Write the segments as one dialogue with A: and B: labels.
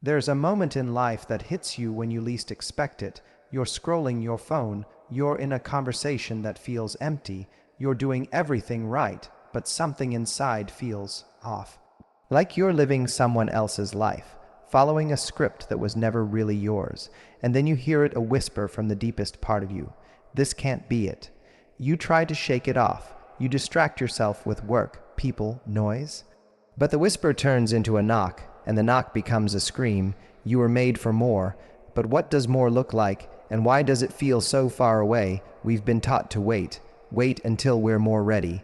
A: There's a moment in life that hits you when you least expect it. You're scrolling your phone, you're in a conversation that feels empty, you're doing everything right, but something inside feels off. Like you're living someone else's life, following a script that was never really yours, and then you hear it a whisper from the deepest part of you. This can't be it. You try to shake it off. You distract yourself with work, people, noise. But the whisper turns into a knock, and the knock becomes a scream. You were made for more. But what does more look like, and why does it feel so far away? We've been taught to wait. Wait until we're more ready.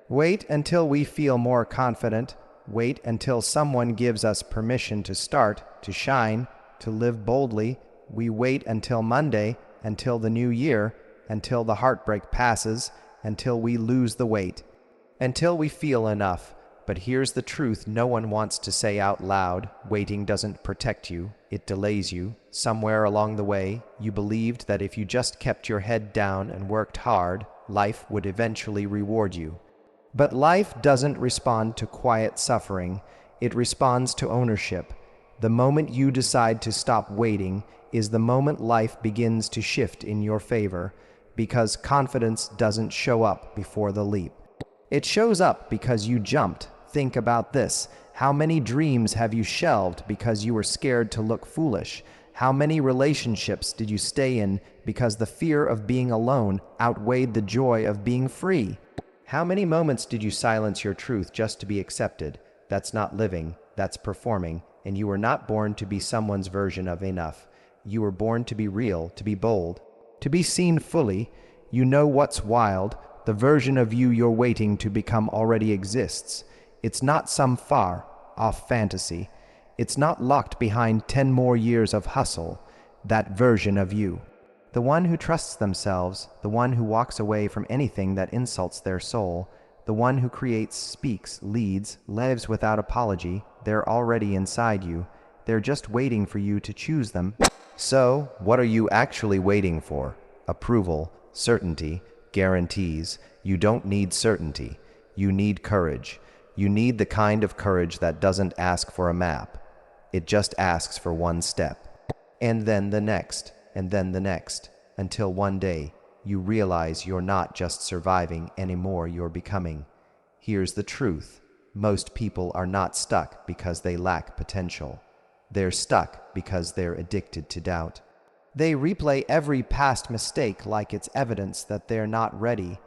A: Wait until we feel more confident. Wait until someone gives us permission to start, to shine, to live boldly. We wait until Monday, until the new year, until the heartbreak passes, until we lose the weight, until we feel enough. But here's the truth no one wants to say out loud. Waiting doesn't protect you, it delays you. Somewhere along the way, you believed that if you just kept your head down and worked hard, life would eventually reward you. But life doesn't respond to quiet suffering, it responds to ownership. The moment you decide to stop waiting is the moment life begins to shift in your favor, because confidence doesn't show up before the leap. It shows up because you jumped. Think about this. How many dreams have you shelved because you were scared to look foolish? How many relationships did you stay in because the fear of being alone outweighed the joy of being free? How many moments did you silence your truth just to be accepted? That's not living, that's performing, and you were not born to be someone's version of enough. You were born to be real, to be bold, to be seen fully. You know what's wild. The version of you you're waiting to become already exists. It's not some far-off fantasy. It's not locked behind 10 more years of hustle. That version of you. The one who trusts themselves, the one who walks away from anything that insults their soul, the one who creates, speaks, leads, lives without apology. They're already inside you. They're just waiting for you to choose them. So, what are you actually waiting for? Approval, certainty, guarantees. You don't need certainty. You need courage. You need the kind of courage that doesn't ask for a map. It just asks for one step. And then the next, and then the next, until one day you realize you're not just surviving anymore, you're becoming. Here's the truth. Most people are not stuck because they lack potential. They're stuck because they're addicted to doubt. They replay every past mistake like it's evidence that they're not ready.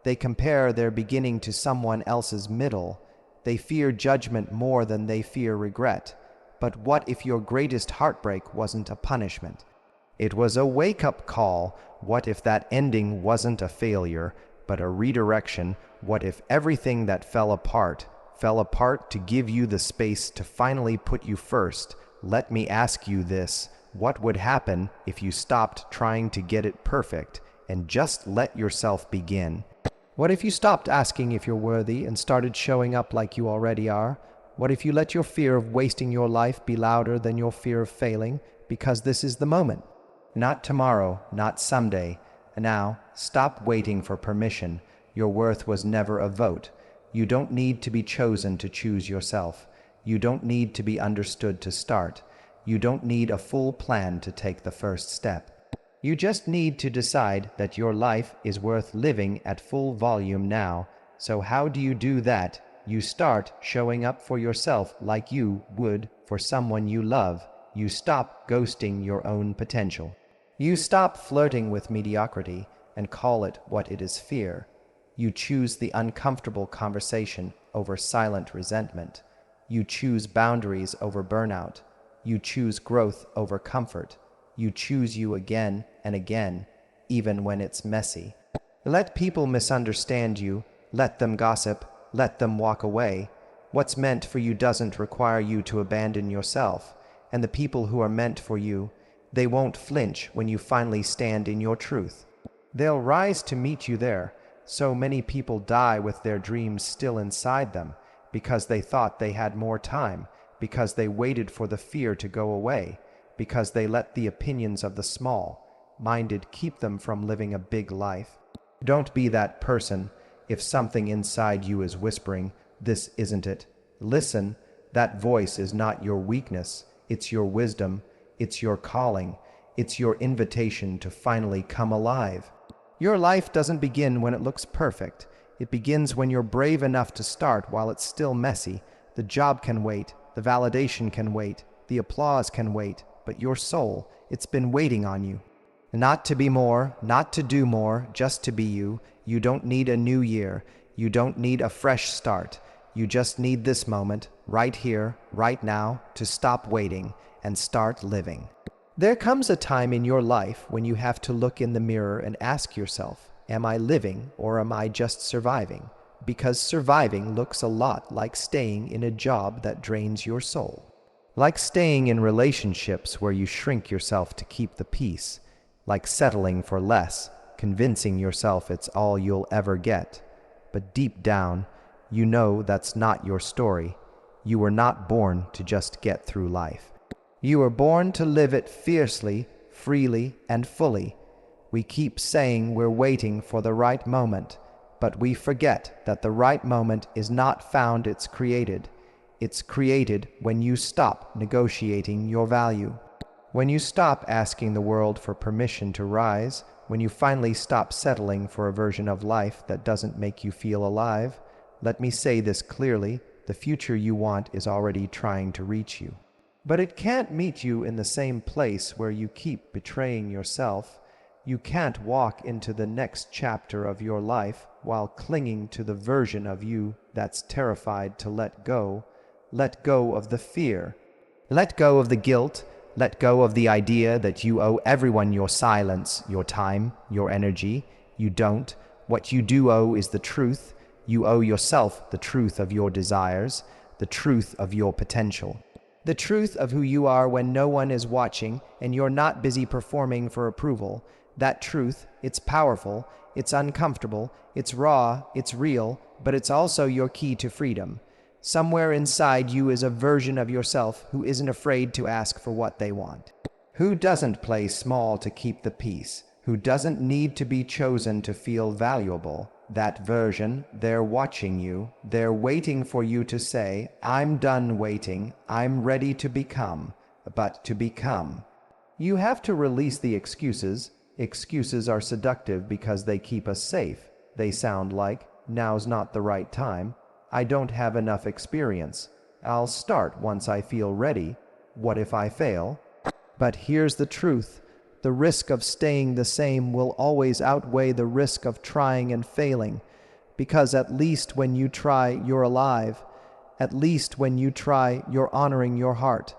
A: They compare their beginning to someone else's middle. They fear judgment more than they fear regret. But what if your greatest heartbreak wasn't a punishment? It was a wake-up call. What if that ending wasn't a failure, but a redirection? What if everything that fell apart to give you the space to finally put you first? Let me ask you this. What would happen if you stopped trying to get it perfect and just let yourself begin? What if you stopped asking if you're worthy and started showing up like you already are? What if you let your fear of wasting your life be louder than your fear of failing? Because this is the moment. Not tomorrow, not someday. Now, stop waiting for permission. Your worth was never a vote. You don't need to be chosen to choose yourself. You don't need to be understood to start. You don't need a full plan to take the first step. You just need to decide that your life is worth living at full volume now. So how do you do that? You start showing up for yourself like you would for someone you love. You stop ghosting your own potential. You stop flirting with mediocrity and call it what it is, fear. You choose the uncomfortable conversation over silent resentment. You choose boundaries over burnout. You choose growth over comfort. You choose you again and again, even when it's messy. Let people misunderstand you. Let them gossip. Let them walk away. What's meant for you doesn't require you to abandon yourself. And the people who are meant for you, they won't flinch when you finally stand in your truth. They'll rise to meet you there. So many people die with their dreams still inside them because they thought they had more time, because they waited for the fear to go away, because they let the opinions of the small-minded keep them from living a big life. Don't be that person. If something inside you is whispering, "This isn't it," listen. That voice is not your weakness. It's your wisdom. It's your calling. It's your invitation to finally come alive. Your life doesn't begin when it looks perfect. It begins when you're brave enough to start while it's still messy. The job can wait. The validation can wait. The applause can wait. But your soul, it's been waiting on you. Not to be more, not to do more, just to be you. You don't need a new year. You don't need a fresh start. You just need this moment, right here, right now, to stop waiting and start living. There comes a time in your life when you have to look in the mirror and ask yourself, am I living or am I just surviving? Because surviving looks a lot like staying in a job that drains your soul. Like staying in relationships where you shrink yourself to keep the peace. Like settling for less, convincing yourself it's all you'll ever get. But deep down, you know that's not your story. You were not born to just get through life. You were born to live it fiercely, freely, and fully. We keep saying we're waiting for the right moment, but we forget that the right moment is not found, it's created. It's created when you stop negotiating your value. When you stop asking the world for permission to rise, when you finally stop settling for a version of life that doesn't make you feel alive, let me say this clearly, the future you want is already trying to reach you. But it can't meet you in the same place where you keep betraying yourself. You can't walk into the next chapter of your life while clinging to the version of you that's terrified to let go. Let go of the fear. Let go of the guilt. Let go of the idea that you owe everyone your silence, your time, your energy. You don't. What you do owe is the truth. You owe yourself the truth of your desires, the truth of your potential. The truth of who you are when no one is watching and you're not busy performing for approval. That truth, it's powerful, it's uncomfortable, it's raw, it's real, but it's also your key to freedom. Somewhere inside you is a version of yourself who isn't afraid to ask for what they want. Who doesn't play small to keep the peace? Who doesn't need to be chosen to feel valuable? That version, they're watching you. They're waiting for you to say, I'm done waiting. I'm ready to become. But to become. You have to release the excuses. Excuses are seductive because they keep us safe. They sound like, now's not the right time. I don't have enough experience. I'll start once I feel ready. What if I fail? But here's the truth. The risk of staying the same will always outweigh the risk of trying and failing. Because at least when you try, you're alive. At least when you try, you're honoring your heart.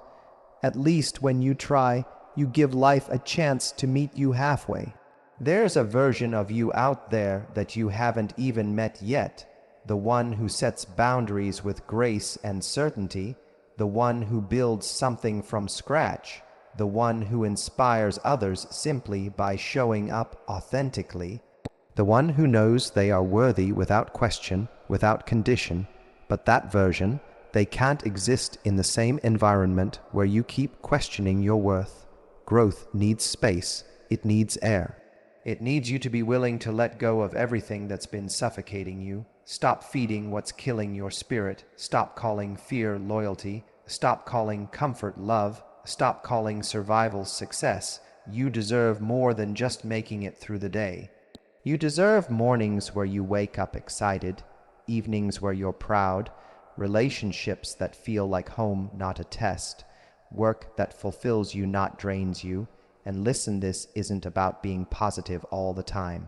A: At least when you try, you give life a chance to meet you halfway. There's a version of you out there that you haven't even met yet. The one who sets boundaries with grace and certainty. The one who builds something from scratch. The one who inspires others simply by showing up authentically. The one who knows they are worthy without question, without condition. But that version, they can't exist in the same environment where you keep questioning your worth. Growth needs space. It needs air. It needs you to be willing to let go of everything that's been suffocating you. Stop feeding what's killing your spirit. Stop calling fear loyalty. Stop calling comfort love. Stop calling survival success. You deserve more than just making it through the day. You deserve mornings where you wake up excited, evenings where you're proud, relationships that feel like home, not a test, work that fulfills you, not drains you. And listen, this isn't about being positive all the time.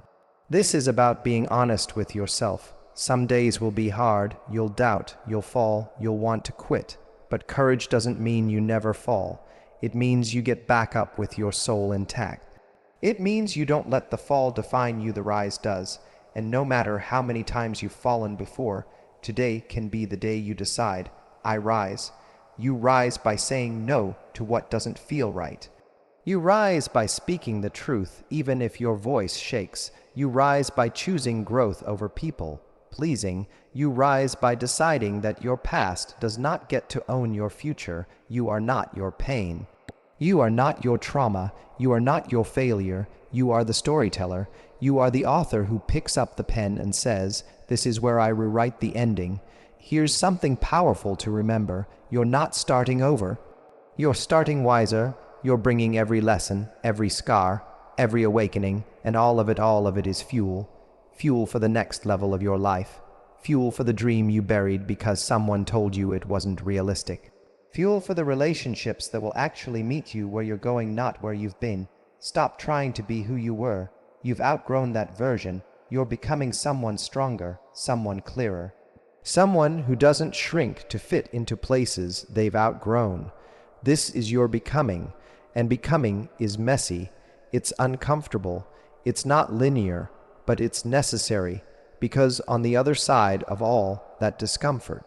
A: This is about being honest with yourself. Some days will be hard, you'll doubt, you'll fall, you'll want to quit. But courage doesn't mean you never fall. It means you get back up with your soul intact. It means you don't let the fall define you, the rise does. And no matter how many times you've fallen before, today can be the day you decide, I rise. You rise by saying no to what doesn't feel right. You rise by speaking the truth, even if your voice shakes. You rise by choosing growth over people pleasing. You rise by deciding that your past does not get to own your future. You are not your pain. You are not your trauma. You are not your failure. You are the storyteller. You are the author who picks up the pen and says, this is where I rewrite the ending. Here's something powerful to remember. You're not starting over. You're starting wiser, you're bringing every lesson, every scar, every awakening, and all of it is fuel. Fuel for the next level of your life. Fuel for the dream you buried because someone told you it wasn't realistic. Fuel for the relationships that will actually meet you where you're going, not where you've been. Stop trying to be who you were. You've outgrown that version. You're becoming someone stronger, someone clearer. Someone who doesn't shrink to fit into places they've outgrown. This is your becoming, and becoming is messy. It's uncomfortable. It's not linear, but it's necessary, because on the other side of all that discomfort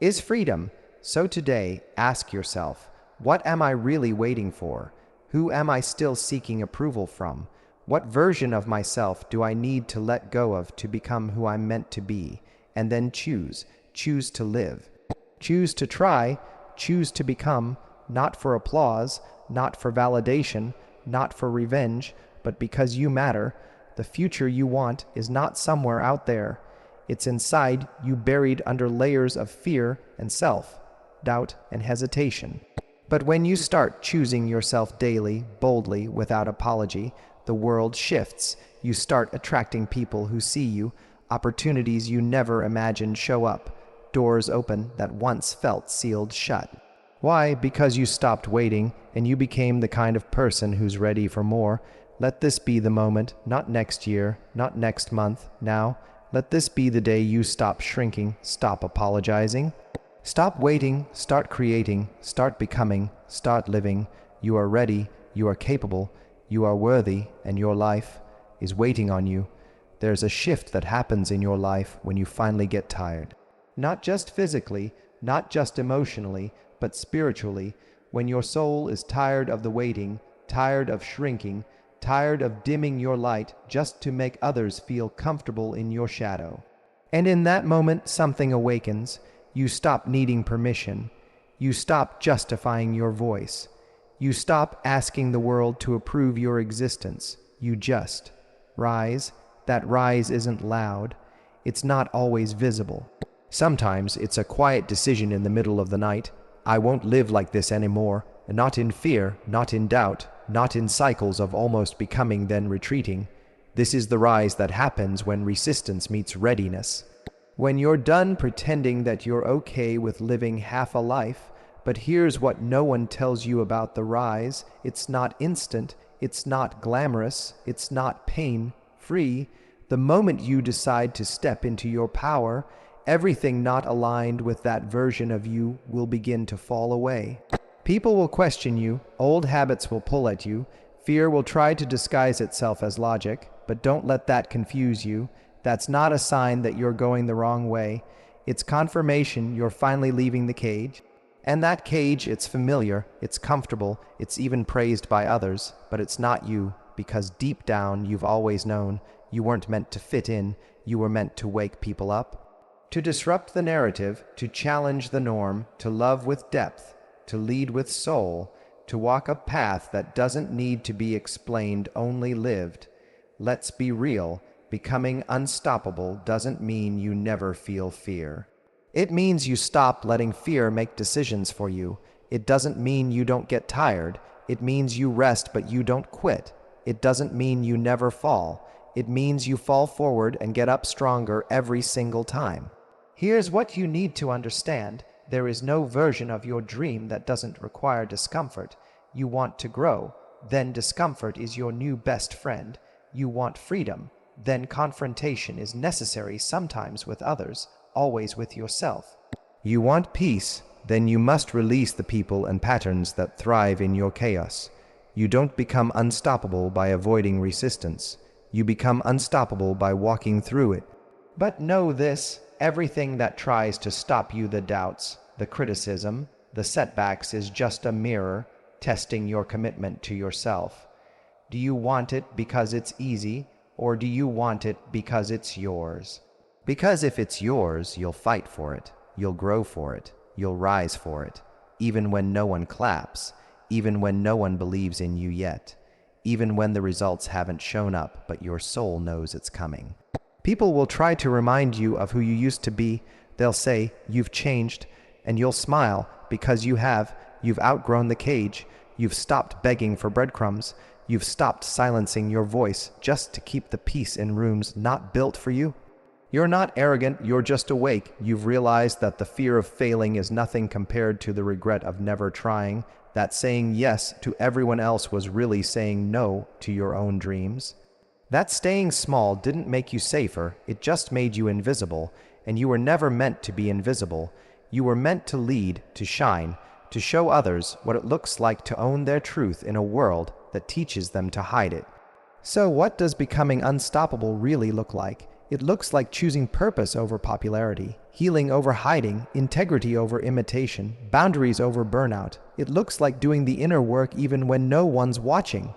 A: is freedom. So today, ask yourself, what am I really waiting for? Who am I still seeking approval from? What version of myself do I need to let go of to become who I'm meant to be? And then choose to live. Choose to try, choose to become, not for applause, not for validation, not for revenge, but because you matter. The future you want is not somewhere out there. It's inside you, buried under layers of fear and self-doubt and hesitation. But when you start choosing yourself daily, boldly, without apology, the world shifts. You start attracting people who see you. Opportunities you never imagined show up. Doors open that once felt sealed shut. Why? Because you stopped waiting and you became the kind of person who's ready for more. Let this be the moment, not next year, not next month, now. Let this be the day you stop shrinking, stop apologizing. Stop waiting, start creating, start becoming, start living. You are ready, you are capable, you are worthy, and your life is waiting on you. There's a shift that happens in your life when you finally get tired. Not just physically, not just emotionally, but spiritually, when your soul is tired of the waiting, tired of shrinking, tired of dimming your light just to make others feel comfortable in your shadow. And in that moment, something awakens. You stop needing permission. You stop justifying your voice. You stop asking the world to approve your existence. You just rise. That rise isn't loud. It's not always visible. Sometimes it's a quiet decision in the middle of the night. I won't live like this anymore. Not in fear, not in doubt, not in cycles of almost becoming then retreating. This is the rise that happens when resistance meets readiness. When you're done pretending that you're okay with living half a life. But here's what no one tells you about the rise. It's not instant. It's not glamorous. It's not pain-free. The moment you decide to step into your power, everything not aligned with that version of you will begin to fall away. People will question you, old habits will pull at you, fear will try to disguise itself as logic, but don't let that confuse you. That's not a sign that you're going the wrong way. It's confirmation you're finally leaving the cage. And that cage, it's familiar, it's comfortable, it's even praised by others, but it's not you, because deep down you've always known you weren't meant to fit in, you were meant to wake people up. To disrupt the narrative, to challenge the norm, to love with depth, to lead with soul, to walk a path that doesn't need to be explained, only lived. Let's be real, becoming unstoppable doesn't mean you never feel fear. It means you stop letting fear make decisions for you. It doesn't mean you don't get tired. It means you rest but you don't quit. It doesn't mean you never fall. It means you fall forward and get up stronger every single time. Here's what you need to understand. There is no version of your dream that doesn't require discomfort. You want to grow, then discomfort is your new best friend. You want freedom, then confrontation is necessary, sometimes with others, always with yourself. You want peace, then you must release the people and patterns that thrive in your chaos. You don't become unstoppable by avoiding resistance. You become unstoppable by walking through it. But know this, everything that tries to stop you, the doubts, the criticism, the setbacks, is just a mirror testing your commitment to yourself. Do you want it because it's easy, or do you want it because it's yours? Because if it's yours, you'll fight for it, you'll grow for it, you'll rise for it, even when no one claps, even when no one believes in you yet, even when the results haven't shown up, but your soul knows it's coming. People will try to remind you of who you used to be. They'll say, you've changed, and you'll smile because you have. You've outgrown the cage. You've stopped begging for breadcrumbs. You've stopped silencing your voice just to keep the peace in rooms not built for you. You're not arrogant, you're just awake. You've realized that the fear of failing is nothing compared to the regret of never trying, that saying yes to everyone else was really saying no to your own dreams. That staying small didn't make you safer, it just made you invisible, and you were never meant to be invisible. You were meant to lead, to shine, to show others what it looks like to own their truth in a world that teaches them to hide it. So what does becoming unstoppable really look like? It looks like choosing purpose over popularity, healing over hiding, integrity over imitation, boundaries over burnout. It looks like doing the inner work even when no one's watching,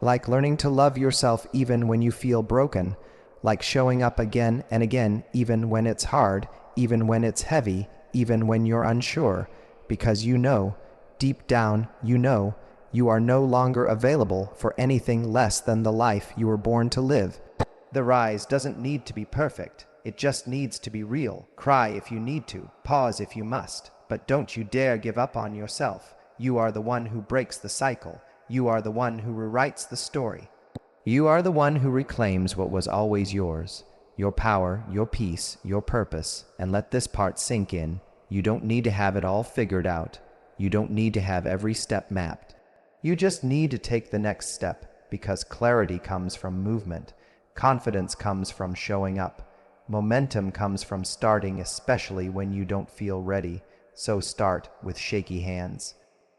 A: like learning to love yourself even when you feel broken, like showing up again and again even when it's hard, even when it's heavy, even when you're unsure, because you know, deep down you know, you are no longer available for anything less than the life you were born to live. The rise doesn't need to be perfect. It just needs to be real. Cry if you need to. Pause if you must. But don't you dare give up on yourself. You are the one who breaks the cycle. You are the one who rewrites the story. You are the one who reclaims what was always yours. Your power, your peace, your purpose. And let this part sink in. You don't need to have it all figured out. You don't need to have every step mapped. You just need to take the next step, because clarity comes from movement. Confidence comes from showing up. Momentum comes from starting, especially when you don't feel ready. So start with shaky hands.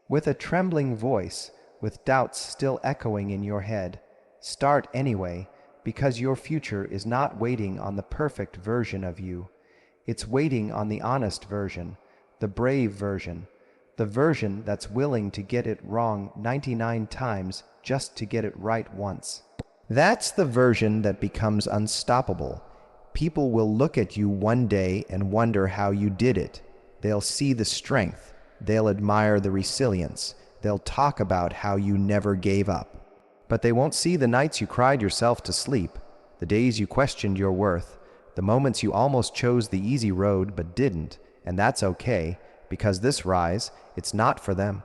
A: With a trembling voice, with doubts still echoing in your head. Start anyway, because your future is not waiting on the perfect version of you. It's waiting on the honest version, the brave version, the version that's willing to get it wrong 99 times just to get it right once. That's the version that becomes unstoppable. People will look at you one day and wonder how you did it. They'll see the strength. They'll admire the resilience. They'll talk about how you never gave up. But they won't see the nights you cried yourself to sleep, the days you questioned your worth, the moments you almost chose the easy road but didn't. And that's okay, because this rise, it's not for them.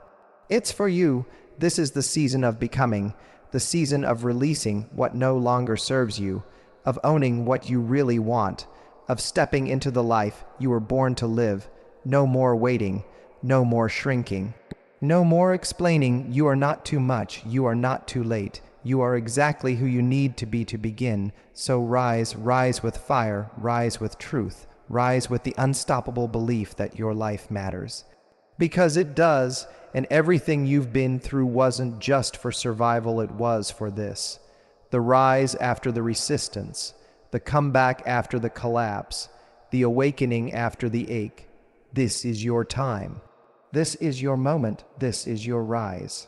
A: It's for you. This is the season of becoming. The season of releasing what no longer serves you, of owning what you really want, of stepping into the life you were born to live. No more waiting, no more shrinking, no more explaining you are not too much, you are not too late. You are exactly who you need to be to begin. So rise, rise with fire, rise with truth, rise with the unstoppable belief that your life matters. Because it does. And everything you've been through wasn't just for survival, it was for this. The rise after the resistance, the comeback after the collapse, the awakening after the ache. This is your time. This is your moment. This is your rise.